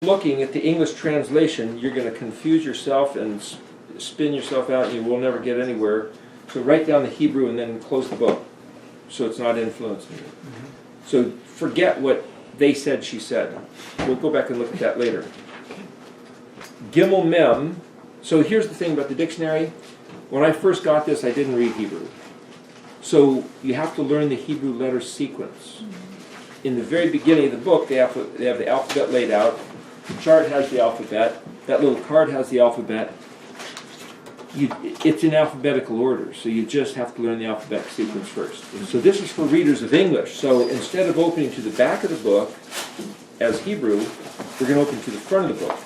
looking at the English translation, you're going to confuse yourself and spin yourself out, and you will never get anywhere. So write down the Hebrew and then close the book, so it's not influencing you. So forget what they said, she said. We'll go back and look at that later. Gimel Mem. So here's the thing about the dictionary. When I first got this, I didn't read Hebrew. So you have to learn the Hebrew letter sequence. In the very beginning of the book, they have the alphabet laid out. The chart has the alphabet. That little card has the alphabet. It's in alphabetical order, so you just have to learn the alphabet sequence first. So this is for readers of English. So instead of opening to the back of the book as Hebrew, we're going to open to the front of the book.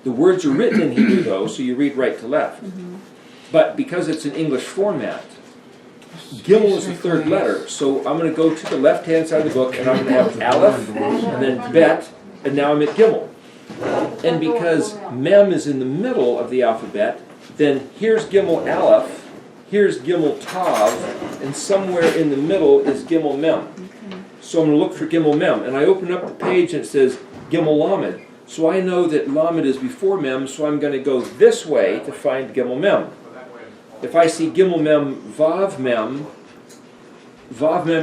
The words are written in Hebrew, though, so you read right to left. But because it's an English format, Gimel is the third letter. So I'm going to go to the left-hand side of the book, and I'm going to have Aleph, and then Bet, and now I'm at Gimel. And because Mem is in the middle of the alphabet, then here's Gimel Aleph, here's Gimel Tav, and somewhere in the middle is Gimel Mem. So I'm going to look for Gimel Mem, and I open up the page and it says Gimel Lamed. So I know that Lamed is before Mem, so I'm going to go this way to find Gimel Mem. If I see Gimel Mem, Vav Mem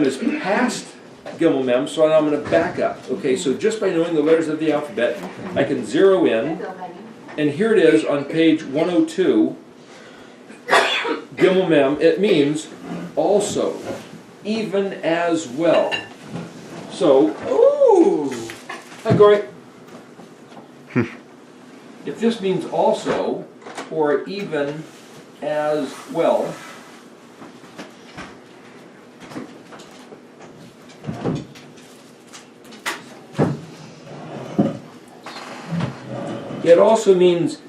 is past Gimel Mem, so now I'm going to back up. Okay, so just by knowing the letters of the alphabet, I can zero in, and here it is on page 102, Gimel Mem. It means also, even as well. So, hi Gory. If this means also, or even as well, it also means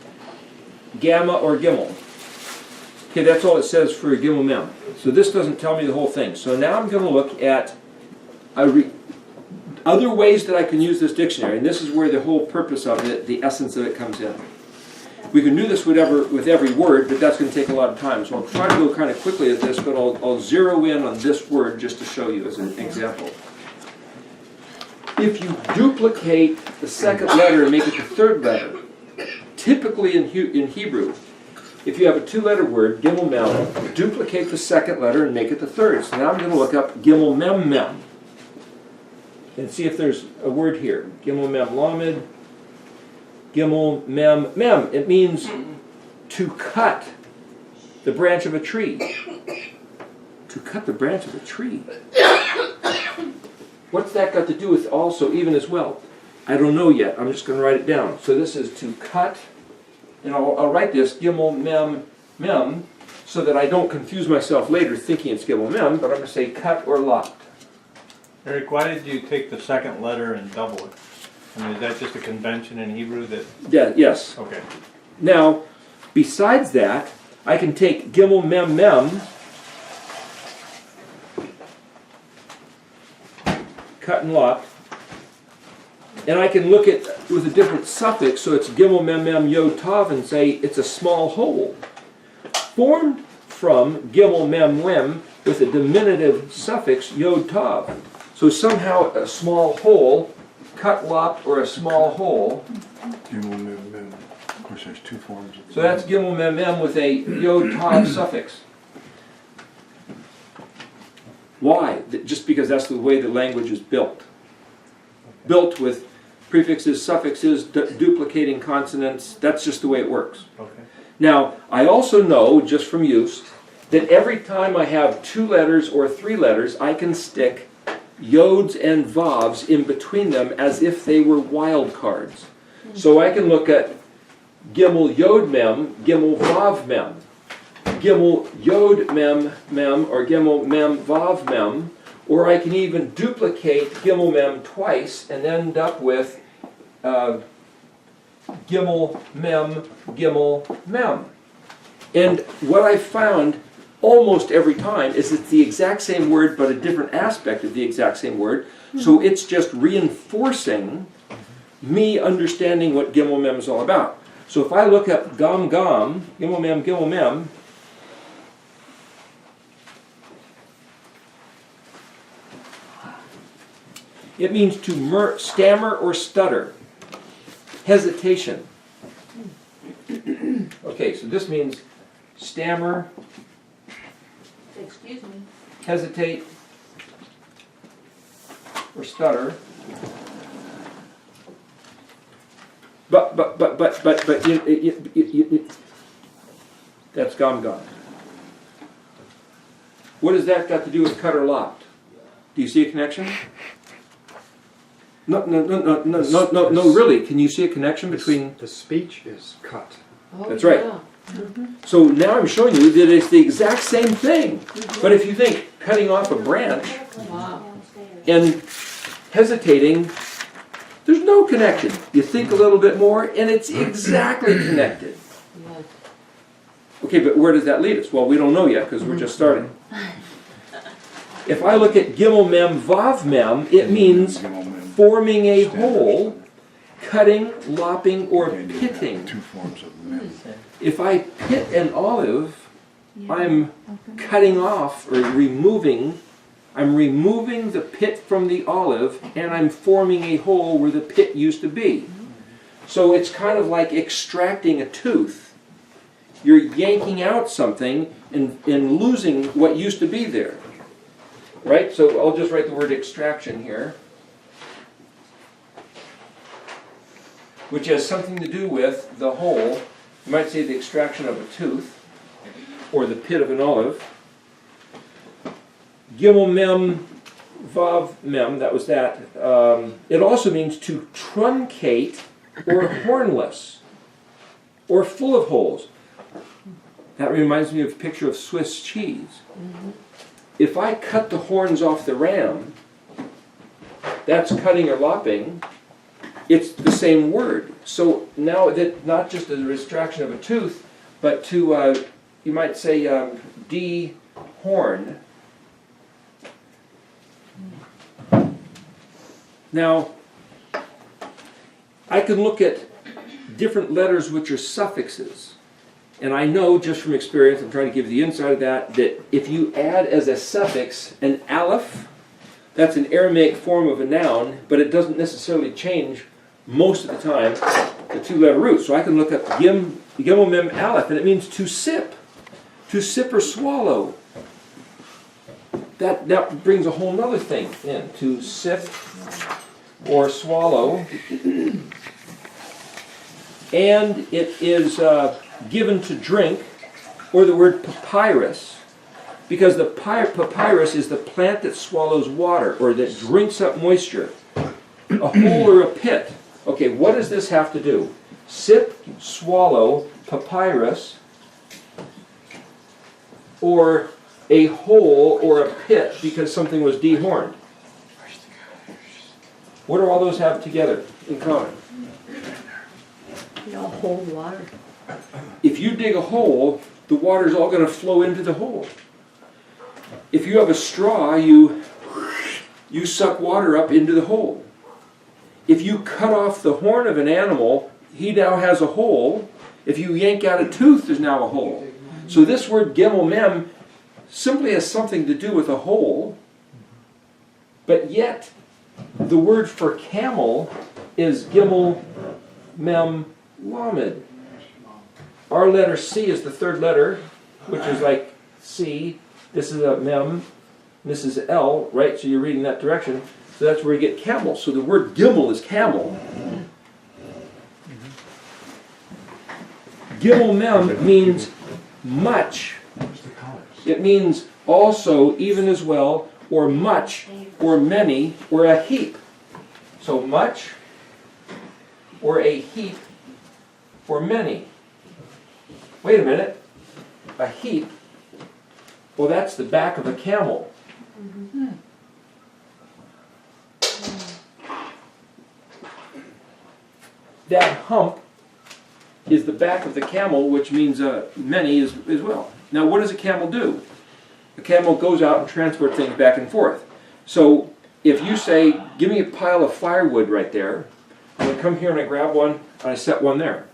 gamma or gimel. Okay, that's all it says for Gimel Mem. So this doesn't tell me the whole thing. So now I'm going to look at other ways that I can use this dictionary, and this is where the whole purpose of it, the essence of it, comes in. We can do this with every word, but that's going to take a lot of time. So I'll try to go kind of quickly at this, but I'll zero in on this word just to show you as an example. If you duplicate the second letter and make it the third letter, typically in Hebrew, if you have a two-letter word, Gimel Mem, duplicate the second letter and make it the third. So now I'm going to look up Gimel Mem Mem and see if there's a word here. Gimel Mem Lamed, Gimel Mem Mem. It means to cut the branch of a tree. To cut the branch of a tree. What's that got to do with also, even as well? I don't know yet. I'm just going to write it down. So this is to cut, and I'll write this, Gimel Mem Mem, so that I don't confuse myself later thinking it's Gimel Mem, but I'm going to say cut or locked. Eric, why did you take the second letter and double it? I mean, is that just a convention in Hebrew that... Yeah, yes. Okay. Now, besides that, I can take Gimel Mem Mem, cut and locked, and I can look at with a different suffix, so it's Gimel Mem Mem Yod Tav, and say it's a small hole. Formed from Gimel Mem Mem with a diminutive suffix Yod Tav. So somehow a small hole, cut locked, or a small hole. Gimel Mem Mem. Of course, there's two forms. So that's Gimel Mem Mem with a Yod Tav suffix. Why? Just because that's the way the language is built. Built with prefixes, suffixes, duplicating consonants. That's just the way it works. Okay. Now, I also know, just from use, that every time I have two letters or three letters, I can stick yods and vavs in between them as if they were wild cards. So I can look at Gimel Yod Mem, Gimel Vav Mem, Gimel Yod Mem Mem, or Gimel Mem Vav Mem, or I can even duplicate Gimel Mem twice and end up with Gimel Mem. And what I found almost every time is it's the exact same word but a different aspect of the exact same word. So it's just reinforcing me understanding what Gimel Mem is all about. So if I look up Gam, Gimel Mem, It means to stammer or stutter. Hesitation. Okay, so this means stammer, Excuse me. hesitate, or stutter. But that's gone. What has that got to do with cut or lopped? Do you see a connection? No, really. Can you see a connection between? The speech is cut. Oh, That's right. yeah. So now I'm showing you that it's the exact same thing. But if you think cutting off a branch Wow. and hesitating, there's no connection. You think a little bit more and it's exactly connected. Yes. Okay, but where does that lead us? Well, we don't know yet because we're just starting. If I look at gimel mem vav mem, it means forming a hole, cutting, lopping, or pitting. Two forms of mem. If I pit an olive, I'm cutting off or removing. I'm removing the pit from the olive and I'm forming a hole where the pit used to be. So it's kind of like extracting a tooth. You're yanking out something and losing what used to be there. Right? So I'll just write the word extraction here, which has something to do with the hole. You might say the extraction of a tooth or the pit of an olive. Gimel mem vav mem, that was that. It also means to truncate or hornless or full of holes. That reminds me of a picture of Swiss cheese. If I cut the horns off the ram, that's cutting or lopping. It's the same word. So now that not just a extraction of a tooth, but to, you might say, de-horn. Now, I can look at different letters which are suffixes. And I know just from experience, I'm trying to give you the inside of that if you add as a suffix an aleph, that's an Aramaic form of a noun, but it doesn't necessarily change most of the time the two-letter root. So I can look up gimel mem aleph, and it means to sip or swallow. That brings a whole other thing in, to sip or swallow. And it is given to drink, or the word papyrus, because the papyrus is the plant that swallows water, or that drinks up moisture. A hole or a pit. Okay, what does this have to do? Sip, swallow, papyrus, or a hole or a pit because something was dehorned. What do all those have together in common? You know, hold water. If you dig a hole, the water's all going to flow into the hole. If you have a straw, you suck water up into the hole. If you cut off the horn of an animal, he now has a hole. If you yank out a tooth, there's now a hole. So this word gimel mem simply has something to do with a hole, but yet the word for camel is gimel mem lamed. Our letter C is the third letter, which is like C. This is a mem, this is L, right? So you're reading that direction. So that's where you get camel. So the word gimel is camel. Gimel mem means much. It means also, even as well, or much, or many, or a heap. So much, or a heap, or many. Wait a minute. A heap. Well, that's the back of a camel. That hump is the back of the camel, which means many as well. Now, what does a camel do? A camel goes out and transports things back and forth. So if you say, give me a pile of firewood right there, I'm going to come here and I grab one and I set one there.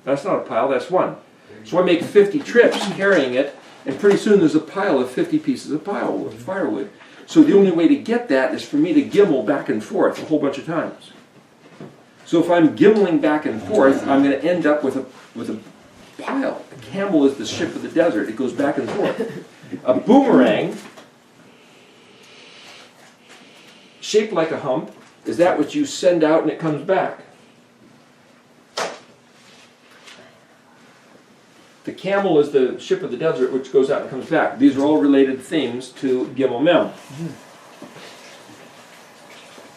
That's not a pile, that's one. So I make 50 trips carrying it, and pretty soon there's a pile of 50 pieces of firewood. So the only way to get that is for me to gimel back and forth a whole bunch of times. So if I'm gimmeling back and forth, I'm going to end up with a pile. A camel is the ship of the desert. It goes back and forth. A boomerang, shaped like a hump, is that which you send out and it comes back. The camel is the ship of the desert which goes out and comes back. These are all related themes to Gimel Mem.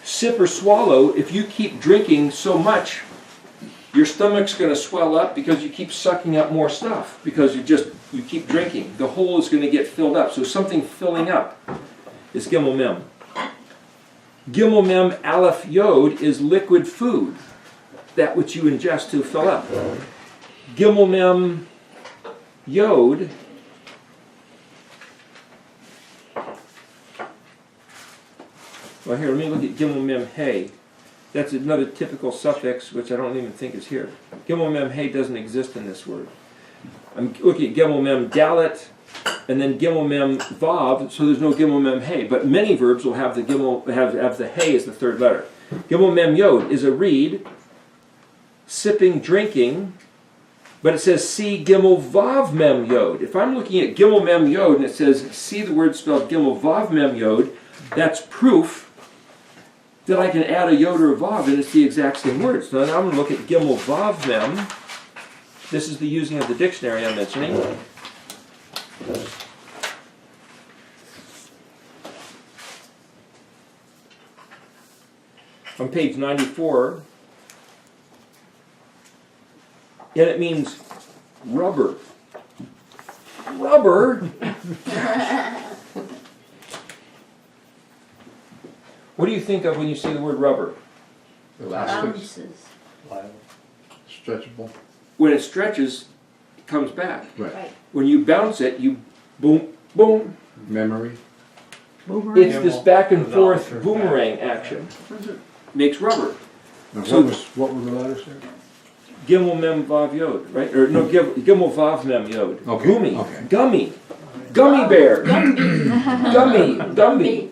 Sip or swallow, if you keep drinking so much, your stomach's going to swell up because you keep sucking up more stuff, because you keep drinking. The hole is going to get filled up. So something filling up is Gimel Mem. Gimel Mem Aleph Yod is liquid food, that which you ingest to fill up. Gimel Mem Yod well, here, let me look at Gimel Mem Hey. That's another typical suffix which I don't even think is here. Gimel Mem Hey doesn't exist in this word. I'm looking at Gimel Mem Dalet and then Gimel Mem Vav, so there's no Gimel Mem Hey. But many verbs will have the Gimel have the Hey as the third letter. Gimel Mem Yod is a reed, sipping, drinking, but it says see Gimel Vav Mem Yod. If I'm looking at Gimel Mem Yod and it says see the word spelled Gimel Vav Mem Yod, that's proof that I can add a Yod or a Vav and it's the exact same word. So now I'm going to look at Gimel Vav Mem. This is the using of the dictionary I'm mentioning. On page 94. And it means rubber. Rubber? What do you think of when you see the word rubber? Elastics, Bounces. stretchable. When it stretches, it comes back. Right. When you bounce it, you boom, boom. Memory. Boomerang. It's this back and forth boomerang action. Makes rubber. Now, So- what were the letters there? Gimel Mem Vav Yod, right? Or no, Gimel Vav Mem Yod. Okay, Gummy. okay. Gummy. Gummy bear. Gummy.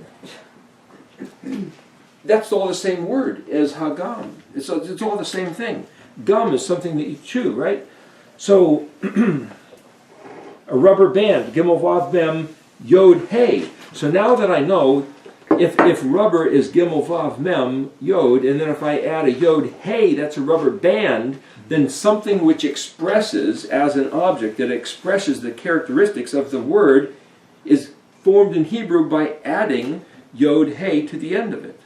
That's all the same word as Hagam. It's all the same thing. Gum is something that you chew, right? So, a rubber band, Gimel Vav Mem Yod Hey. So now that I know, if rubber is Gimel Vav Mem Yod, and then if I add a Yod Hey, that's a rubber band, then something which expresses as an object, that expresses the characteristics of the word, is formed in Hebrew by adding Yod Hey to the end of it.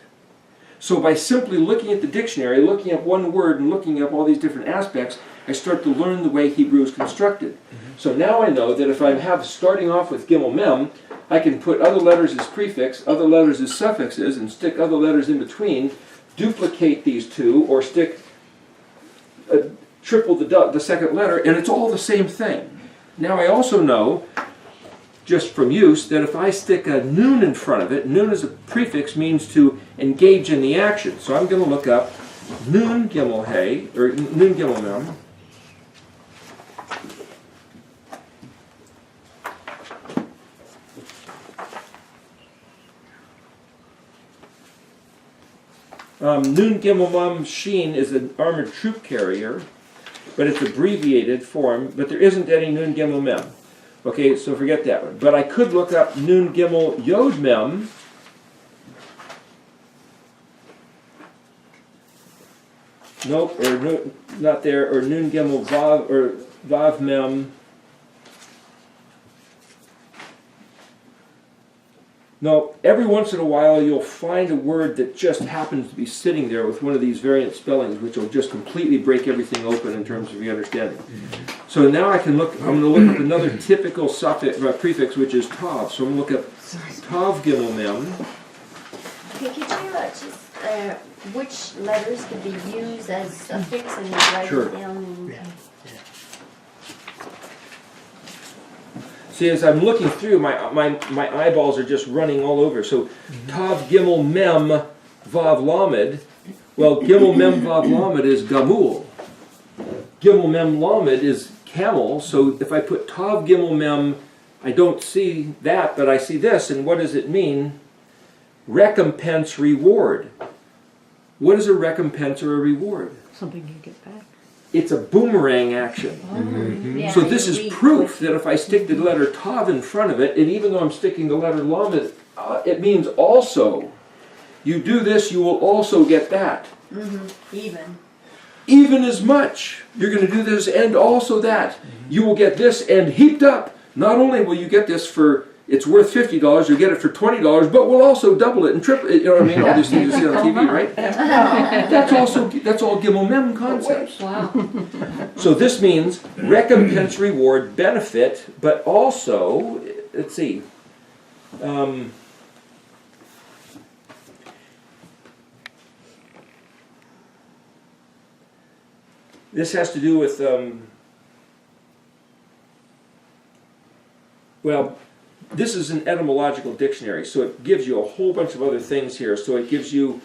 So by simply looking at the dictionary, looking at one word and looking up all these different aspects, I start to learn the way Hebrew is constructed. So now I know that if I have starting off with Gimel Mem, I can put other letters as prefix, other letters as suffixes, and stick other letters in between, duplicate these two, or stick triple the second letter, and it's all the same thing. Now I also know, just from use, that if I stick a nun in front of it, nun as a prefix means to engage in the action. So I'm going to look up nun Gimel Hey, or nun Gimel Mem. Nun Gimel Mem Shin is an armored troop carrier, but it's abbreviated form, but there isn't any Nun Gimel Mem. Okay, so forget that one. But I could look up Nun Gimel Yod Mem. Nope, or not there, or Nun Gimel Vav, or Vav Mem. No, every once in a while you'll find a word that just happens to be sitting there with one of these variant spellings, which will just completely break everything open in terms of your understanding. So now I can look, I'm going to look up another typical suffix, prefix, which is tav. So I'm going to look up tav Gimel Mem. Okay, could you just, which letters could be used as suffix and write Sure. it down? See, as I'm looking through, my eyeballs are just running all over. So, Tav Gimel Mem Vav Lamed. Well, Gimel Mem Vav Lamed is Gamul. Gimel Mem Lamed is camel. So if I put Tav Gimel Mem, I don't see that, but I see this. And what does it mean? recompense, reward. What is a recompense or a reward? Something you get back. It's a boomerang action. Yeah, So this you is read proof what- that if I stick the letter Tav in front of it, and even though I'm sticking the letter Lamed, it means also. You do this, you will also get that. Even. Even as much. You're going to do this and also that. You will get this and heaped up. Not only will you get this for, it's worth $50, you'll get it for $20, but we'll also double it and triple it. You know what I mean? All these things you see on TV, right? That's all Gimel Mem concepts. Wow. So this means recompense, reward, benefit, but also, let's see, this has to do with, well, this is an etymological dictionary, so it gives you a whole bunch of other things here. So it gives you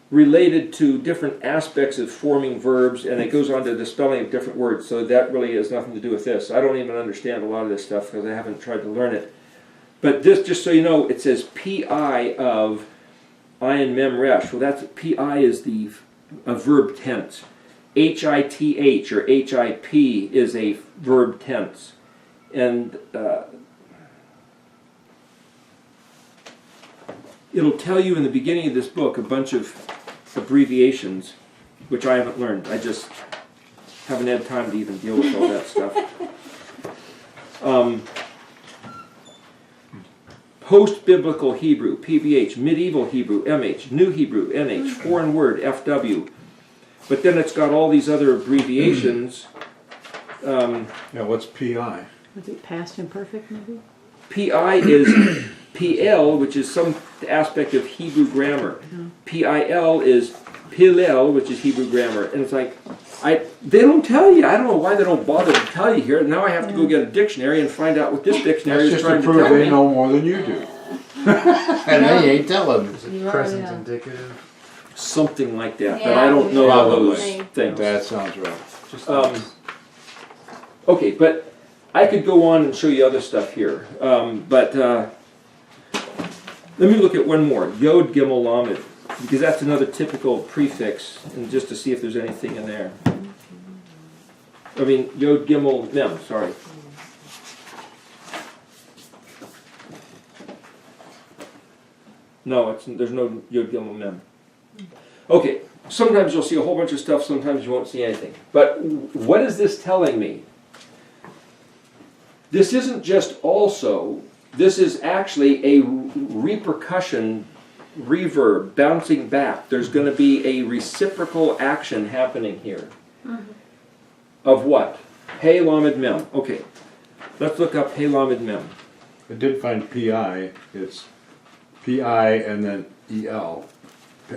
related to different aspects of forming verbs, and it goes on to the spelling of different words. So that really has nothing to do with this. I don't even understand a lot of this stuff because I haven't tried to learn it. But this, just so you know, it says pi of ayin mem resh. Well, that's pi is the a verb tense. Hith or hip is a verb tense. And it'll tell you in the beginning of this book a bunch of abbreviations, which I haven't learned. I just haven't had time to even deal with all that stuff. Post-biblical Hebrew, PBH, medieval Hebrew, MH, New Hebrew, NH, foreign word, FW. But then it's got all these other abbreviations. Yeah, what's PI? Was it past imperfect maybe? PI is PL, which is some aspect of Hebrew grammar. PIL is Pilel, which is Hebrew grammar. And it's like, they don't tell you. I don't know why they don't bother to tell you here. Now I have to go get a dictionary and find out what this dictionary That's is just trying to to prove tell they me. know more than you do. And they ain't telling. Is it Yeah, present yeah. indicative? Something like that, but Yeah, I don't know all those probably. things. That sounds right. Just Okay, but I could go on and show you other stuff here. But let me look at one more. Yod Gimel Lamed, because that's another typical prefix, and just to see if there's anything in there. I mean, Yod Gimel Mem, sorry. No, there's no Yod Gimel Mem. Okay, sometimes you'll see a whole bunch of stuff, sometimes you won't see anything. But what is this telling me? This isn't just also, this is actually a repercussion, reverb, bouncing back. There's going to be a reciprocal action happening here. Of what? Hey Lamed Mem. Okay, let's look up Hey Lamed Mem. I did find PI. It's PI and then EL.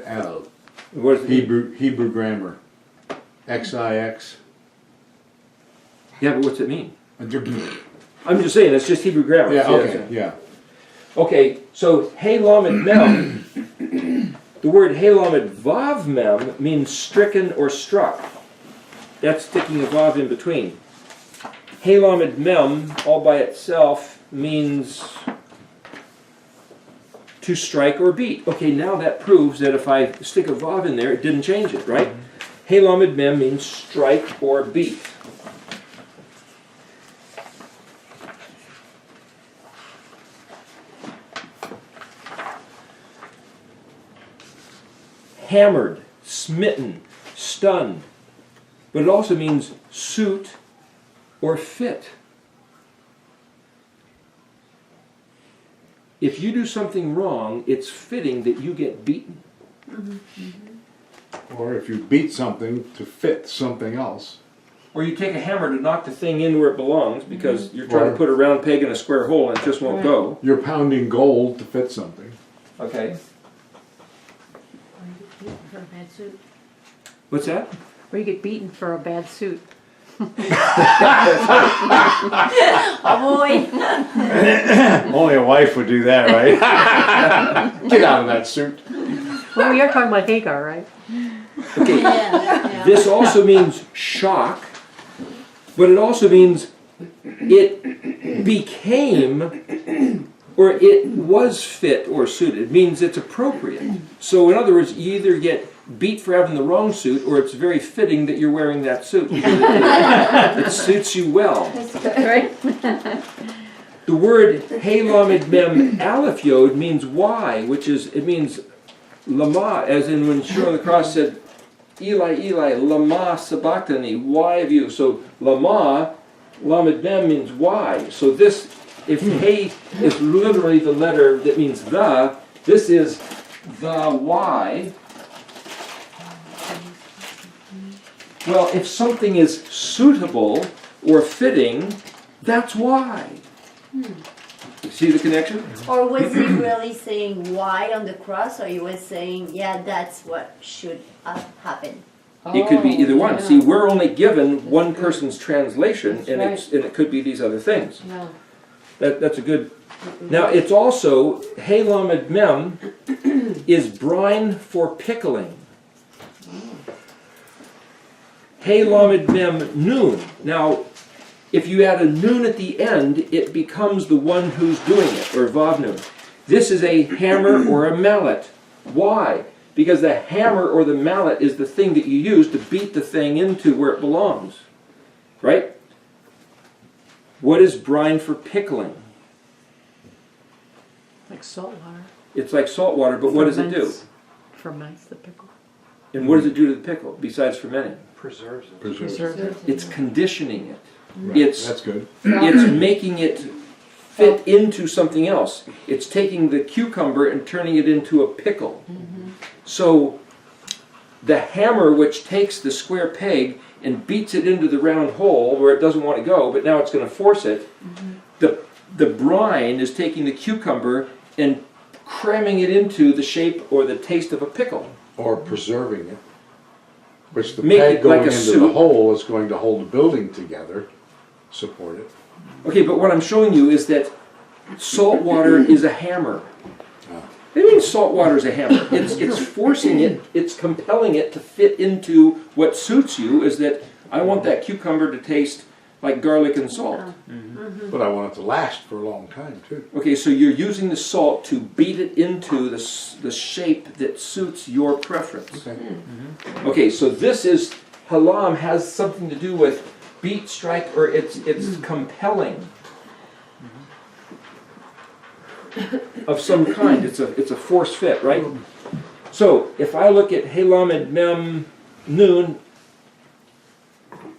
L. What is it? Hebrew grammar. XIX. Yeah, but what's it mean? Yeah, I'm just saying, it's just Hebrew grammar. See, okay, that's- yeah. Okay, so Hey Lamed Mem, the word Hey Lamed Vav Mem means stricken or struck. That's sticking a Vav in between. Hey Lamed Mem, all by itself, means to strike or beat. Okay, now that proves that if I stick a Vav in there, it didn't change it, right? Hey Lamed Mem means strike or beat. Hammered, smitten, stunned. But it also means suit or fit. If you do something wrong, it's fitting that you get beaten. Or if you beat something to fit something else. Or you take a hammer to knock the thing in where it belongs because you're trying to put a round peg in a square hole and it just won't go. You're pounding gold to fit something. Okay. For a bad suit. What's that? Or you get beaten for a bad suit. Oh boy. Only a wife would do that, right? Get out of that suit. Well, we are talking about Hagar, right? Okay. Yeah. This also means shock, but it also means it became or it was fit or suited. It means it's appropriate. So in other words, you either get beat for having the wrong suit, or it's very fitting that you're wearing that suit. It suits you well. Right? The word Hey Lamed Mem Aleph Yod means why, which is, it means lama, as in when Shur on the cross said, Eli, Eli, lama sabachthani, why have you? So lama, Lamed Mem means why. So this, if Hey is literally the letter that means the, this is the why. Well, if something is suitable or fitting, that's why. See the connection? Or was he really saying why on the cross, or he was saying, yeah, that's what should happen? It could be either one. yeah. See, we're only given one person's translation, That's and right. it could be these other things. Yeah. That's a good. Now it's also Hey Lamed Mem is brine for pickling. Hey Lamed Mem Nun. Now, if you add a nun at the end, it becomes the one who's doing it, or Vav Nun. This is a hammer or a mallet. Why? Because the hammer or the mallet is the thing that you use to beat the thing into where it belongs. Right? What is brine for pickling? Like salt water. It's like salt water, but what does it do? Ferments the pickle. And what does it do to the pickle, besides fermenting? Preserves it. Preserve. Preserve it. It's conditioning it. Right, It's that's good. It's making it fit into something else. It's taking the cucumber and turning it into a pickle. So the hammer which takes the square peg and beats it into the round hole where it doesn't want to go, but now it's going to force it, the brine is taking the cucumber and cramming it into the shape or the taste of a pickle. Or preserving it. Which the Make peg it going like a into the soup. hole is going to hold the building together, support it. Okay, but what I'm showing you is that salt water is a hammer. It means salt water is a hammer. It's forcing it, it's compelling it to fit into what suits you, is that I want that cucumber to taste like garlic and salt. But I want it to last for a long time too. Okay, so you're using the salt to beat it into the shape that suits your preference. Okay. Okay, so this is, halam has something to do with beat, strike, or it's compelling. Of some kind, it's a force fit, right? So if I look at Hey Lamed Mem Nun,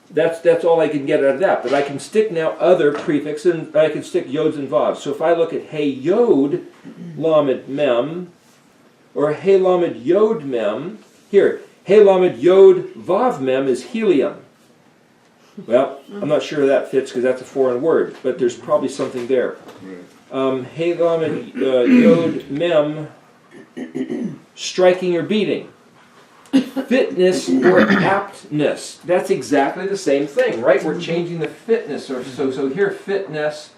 that's all I can get out of that. But I can stick now other prefixes, and I can stick yods and vavs. So if I look at Hey Yod Lamed Mem, or Hey Lamed Yod Mem, here, Hey Lamed Yod Vav Mem is helium. Well, I'm not sure that fits because that's a foreign word, but there's probably something there. Hey Lamed Yod Mem, striking or beating. Fitness or aptness. That's exactly the same thing, right? We're changing the fitness. So here, fitness,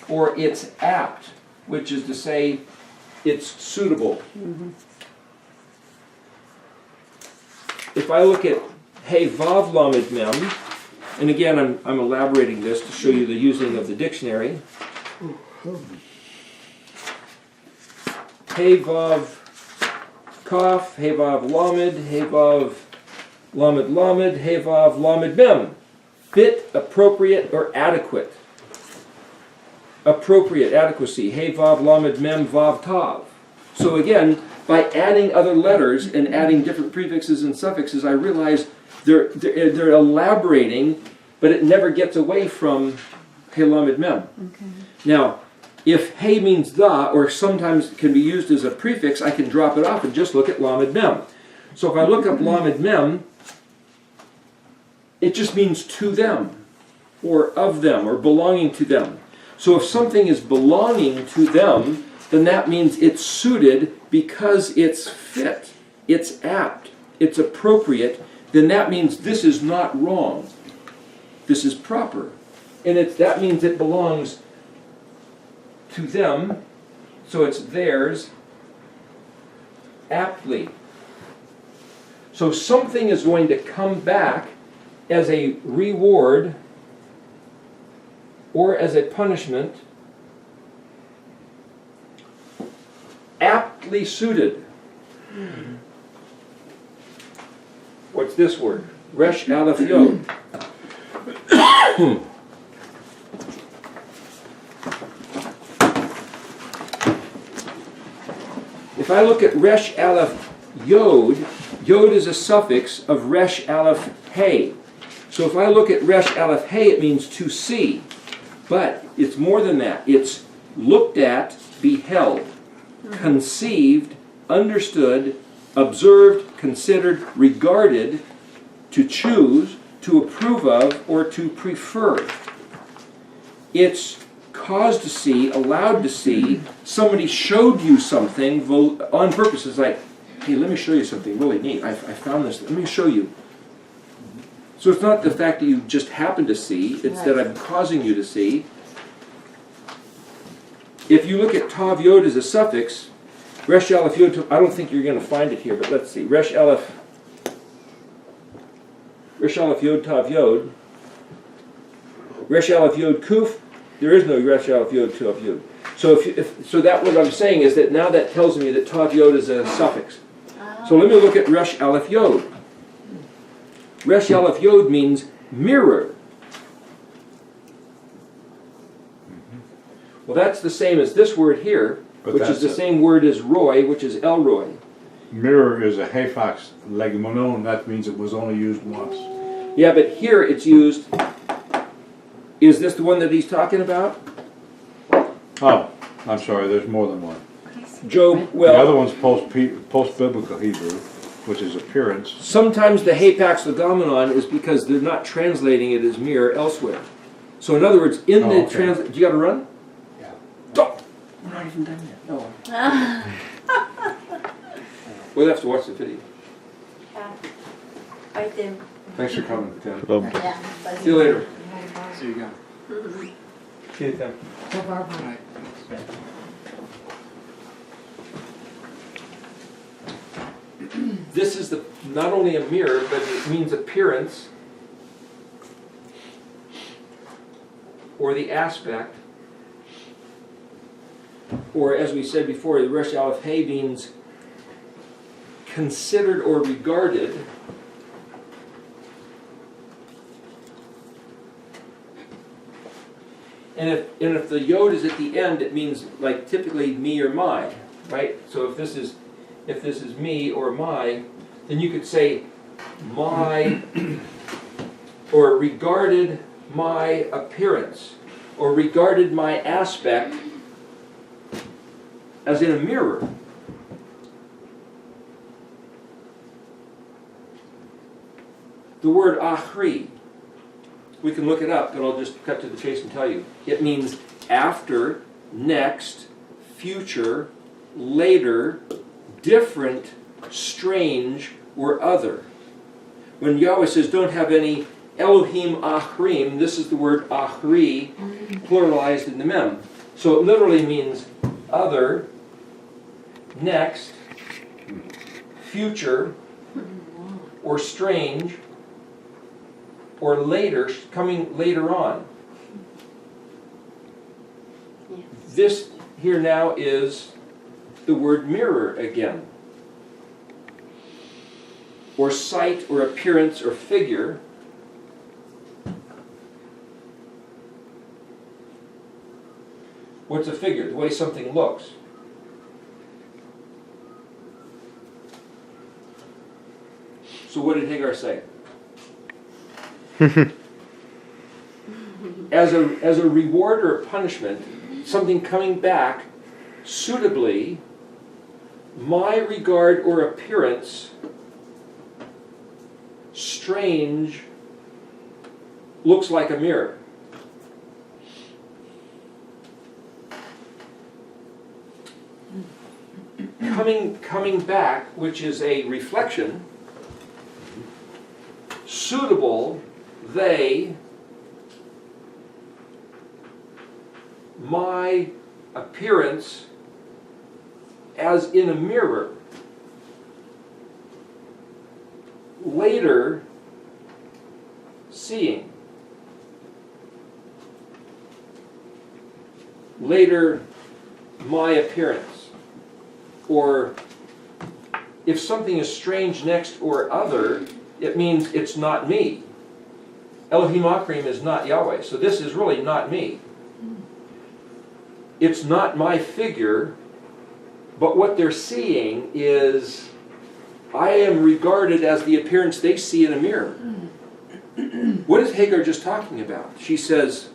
or it's apt, which is to say it's suitable. If I look at Hey Vav Lamed Mem, and again I'm elaborating this to show you the using of the dictionary. Hey Vav Kaf, Hey Vav Lamed, Hey Vav Lamed Lamed, Hey Vav Lamed Mem. Fit, appropriate, or adequate. Appropriate, adequacy. Hey Vav Lamed Mem Vav Tav. So again, by adding other letters and adding different prefixes and suffixes, I realize they're elaborating, but it never gets away from Hey Lamed Mem. Okay. Now, if Hey means the, or sometimes can be used as a prefix, I can drop it off and just look at Lamed Mem. So if I look up Lamed Mem, it just means to them, or of them, or belonging to them. So if something is belonging to them, then that means it's suited because it's fit, it's apt, it's appropriate, then that means this is not wrong. This is proper. And that means it belongs to them, so it's theirs, aptly. So something is going to come back as a reward or as a punishment perfectly suited. What's this word? Resh Aleph Yod. If I look at Resh Aleph Yod, Yod is a suffix of Resh Aleph Hey. So if I look at Resh Aleph Hey, it means to see. But it's more than that. It's looked at, beheld, conceived, understood, observed, considered, regarded, to choose, to approve of, or to prefer. It's caused to see, allowed to see. Somebody showed you something on purpose. It's like, hey, let me show you something really neat. I found this. Let me show you. So it's not the fact that you just happen to see. It's that I'm causing you to see. If you look at Tav Yod as a suffix, Resh Aleph Yod, I don't think you're going to find it here, but let's see. Resh Aleph Yod Tav Yod. Resh Aleph Yod Kuf. There is no Resh Aleph Yod Tav Yod. So so that what I'm saying is that now that tells me that Tav Yod is a suffix. So let me look at Resh Aleph Yod. Resh Aleph Yod means mirror. Well, that's the same as this word here, But which is that's the a- same word as Roy, which is Elroy. Mirror is a Hafax legmonon. That means it was only used once. Yeah, but here it's used. Is this the one that he's talking about? Oh, I'm sorry, there's more than one. Job, The other well, one's post-biblical Hebrew, which is appearance. sometimes the hapax legomenon is because they're not translating it as mirror elsewhere. So in other words, in Oh, the okay. translation, do you got to run? Yeah. Oh, we're not even done yet. No. We'll have to watch the video. Right there. Thanks for coming, Tim. Yeah. See you later. See you again. See you then. So Barbara. This is not only a mirror, but it means appearance or the aspect, or as we said before, the Resh Aleph Hey means considered or regarded. And if the yod is at the end, it means like typically me or my, right? So if this is me or my, then you could say my, or regarded my appearance, or regarded my aspect as in a mirror. The word achri, we can look it up, but I'll just cut to the chase and tell you. It means after, next, future, later, different, strange, or other. When Yahweh says don't have any Elohim achrim, this is the word achri, pluralized in the mem. So it literally means other, next, future, or strange, or later, coming later on. Yes. This here now is the word mirror again. Or sight, or appearance, or figure. What's a figure? The way something looks. So what did Hagar say? As a reward or a punishment, something coming back suitably, my regard or appearance, strange, looks like a mirror. Coming back, which is a reflection, suitable, they, my appearance as in a mirror, later seeing, later my appearance. or if something is strange next or other, it means it's not me. Elohim Akrim is not Yahweh, so this is really not me. It's not my figure, but what they're seeing is I am regarded as the appearance they see in a mirror. What is Hagar just talking about? She says,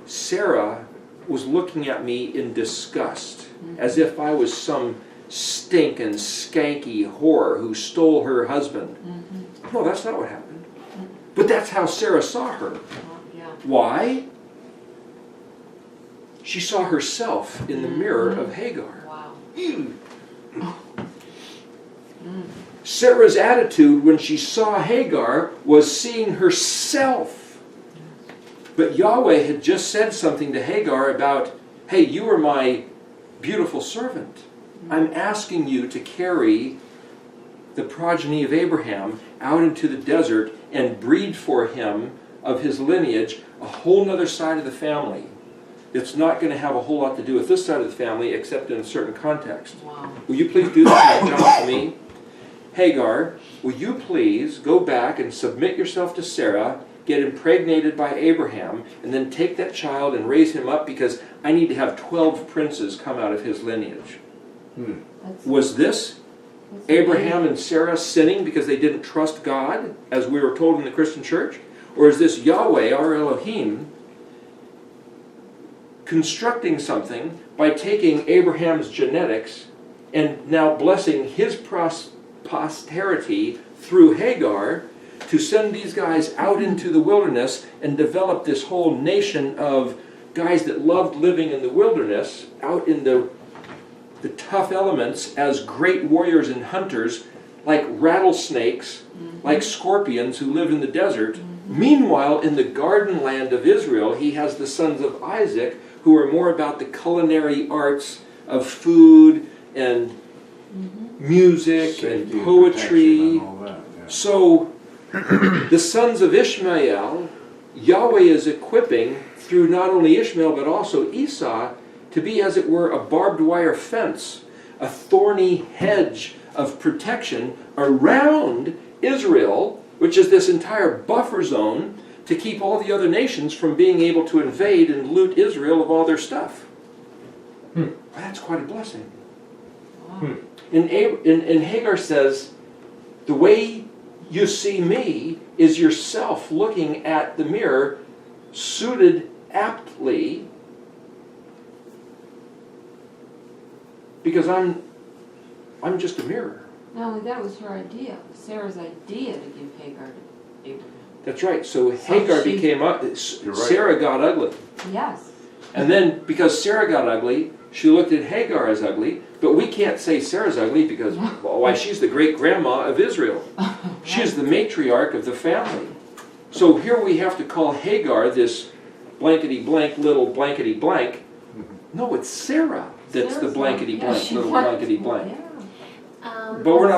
Sarah was looking at me in disgust, as if I was some stinking, skanky whore who stole her husband. No, that's not what happened. But that's how Sarah saw her. Yeah. Why? She saw herself in the mirror of Hagar. Wow. Sarah's attitude when she saw Hagar was seeing herself. But Yahweh had just said something to Hagar about, hey, you are my beautiful servant. I'm asking you to carry the progeny of Abraham out into the desert and breed for him of his lineage a whole nother side of the family. It's not going to have a whole lot to do with this side of the family except in a certain context. Wow. Will you please do that job for me? Hagar, will you please go back and submit yourself to Sarah, get impregnated by Abraham, and then take that child and raise him up because I need to have 12 princes come out of his lineage. Was this Abraham and Sarah sinning because they didn't trust God, as we were told in the Christian church? Or is this Yahweh, our Elohim, constructing something by taking Abraham's genetics and now blessing his posterity through Hagar to send these guys out into the wilderness and develop this whole nation of guys that loved living in the wilderness, out in the tough elements as great warriors and hunters, like rattlesnakes, like scorpions who live in the desert. Meanwhile, in the garden land of Israel, he has the sons of Isaac who are more about the culinary arts of food and music Safety and poetry. protection and all that, yeah. So, the sons of Ishmael, Yahweh is equipping through not only Ishmael but also Esau to be, as it were, a barbed wire fence, a thorny hedge of protection around Israel, which is this entire buffer zone to keep all the other nations from being able to invade and loot Israel of all their stuff. Well, that's quite a blessing. And Hagar says, the way you see me is yourself looking at the mirror, suited aptly, because I'm just a mirror. Not only that, was her idea, Sarah's idea to give Hagar to Abraham. That's right. So Hagar she- became You're right. Sarah got ugly. Yes. And then, because Sarah got ugly, she looked at Hagar as ugly, but we can't say Sarah's ugly because, well, why, she's the great-grandma of Israel. She's the matriarch of the family. So here we have to call Hagar this blankety-blank little blankety-blank. No, it's Sarah that's the Sarah's blankety-blank yeah, she little was. blankety-blank. Yeah. But we're not